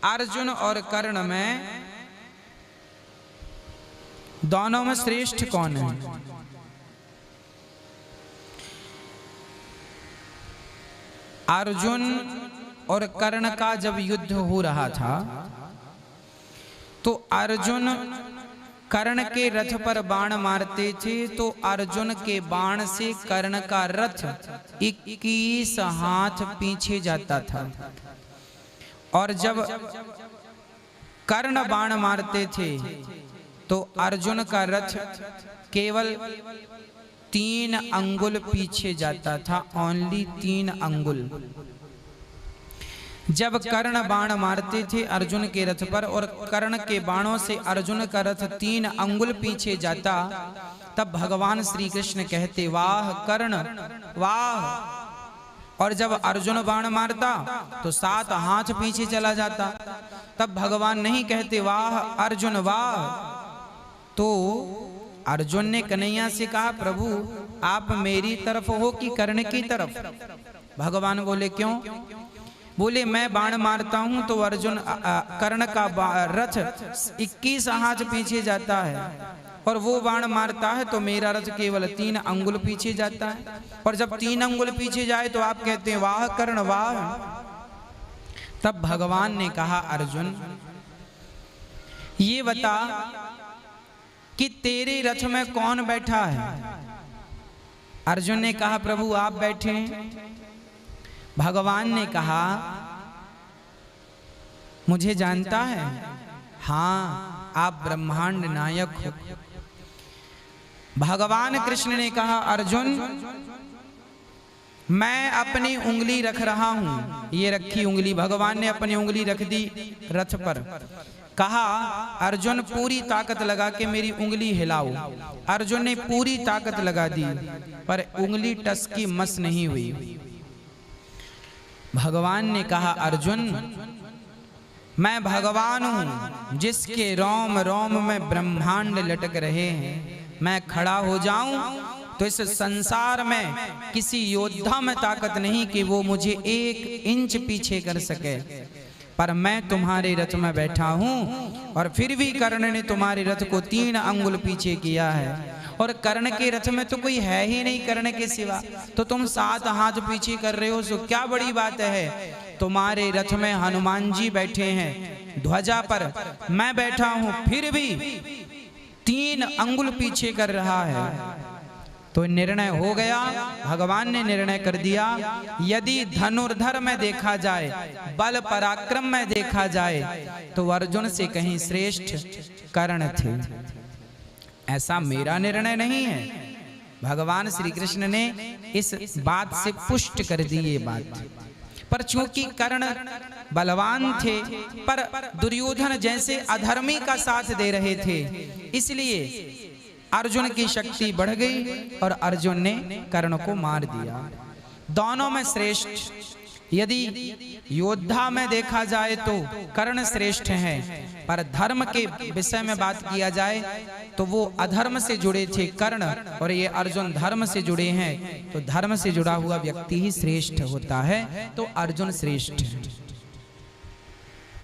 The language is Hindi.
अर्जुन और कर्ण में दोनों में श्रेष्ठ कौन है? अर्जुन और कर्ण का जब युद्ध हो रहा था तो अर्जुन कर्ण के रथ पर बाण मारते थे, तो अर्जुन के बाण से कर्ण का रथ 21 हाथ पीछे जाता था। और जब कर्ण बाण मारते थे तो अर्जुन का रथ केवल 3 अंगुल पीछे जाता था, ओनली 3 अंगुल। जब कर्ण बाण मारते थे अर्जुन के रथ पर और कर्ण के बाणों से अर्जुन का रथ 3 अंगुल पीछे जाता, तब भगवान श्री कृष्ण कहते वाह कर्ण वाह। और जब अर्जुन बाण मारता तो 7 हाथ पीछे चला जाता, तब भगवान नहीं कहते वाह अर्जुन वाह। तो अर्जुन ने कन्हैया से कहा प्रभु आप मेरी तरफ हो कि कर्ण की तरफ? भगवान बोले क्यों? बोले मैं बाण मारता हूं तो अर्जुन कर्ण का रथ 21 हाथ पीछे जाता है, और वो बाण मारता है तो मेरा रथ केवल 3 अंगुल पीछे जाता है। और जब 3 अंगुल पीछे जाए तो आप कहते हैं वाह कर्ण वाह। तब भगवान ने कहा अर्जुन ये बता कि तेरे रथ में कौन बैठा है? अर्जुन ने कहा प्रभु आप बैठे हैं। भगवान ने कहा मुझे जानता है? हाँ आप ब्रह्मांड नायक हो। भगवान कृष्ण ने कहा अर्जुन मैं अपनी उंगली रख रहा हूं, ये रखी उंगली, भगवान ने अपनी उंगली रख दी रथ पर। कहा अर्जुन पूरी ताकत लगा के मेरी उंगली हिलाओ। अर्जुन ने पूरी ताकत लगा दी पर उंगली टस की मस नहीं हुई। भगवान ने कहा अर्जुन मैं भगवान हूं जिसके रोम रोम में ब्रह्मांड लटक रहे हैं। मैं खड़ा हो जाऊं तो इस संसार में किसी योद्धा में ताकत नहीं कि वो मुझे 1 इंच पीछे कर सके, पर मैं तुम्हारे रथ में बैठा हूं और फिर भी कर्ण ने तुम्हारे रथ को 3 अंगुल पीछे किया है। और कर्ण के रथ में तो कोई है ही नहीं कर्ण के सिवा, तो तुम 7 हाथ पीछे कर रहे हो, सो क्या बड़ी बात है? तुम्हारे रथ में हनुमान जी बैठे हैं ध्वजा पर, मैं बैठा हूं फिर भी 3 अंगुल पीछे कर रहा है। तो निर्णय हो गया, भगवान ने निर्णय कर दिया यदि धनुर्धर में देखा जाए, बल पराक्रम में देखा जाए तो अर्जुन से कहीं श्रेष्ठ कर्ण थे। ऐसा मेरा निर्णय नहीं है, भगवान श्री कृष्ण ने इस बात से पुष्ट कर दी ये बात। पर चूंकि कर्ण बलवान थे पर दुर्योधन जैसे अधर्मी का साथ दे रहे थे, इसलिए अर्जुन की शक्ति बढ़ गई और अर्जुन ने कर्ण को मार दिया। दोनों में श्रेष्ठ, यदि योद्धा में देखा जाए तो कर्ण श्रेष्ठ हैं, पर धर्म के विषय में बात किया जाए तो वो अधर्म से जुड़े थे कर्ण, और ये अर्जुन धर्म से जुड़े हैं, तो धर्म से जुड़ा हुआ व्यक्ति ही श्रेष्ठ होता है, तो अर्जुन श्रेष्ठ है।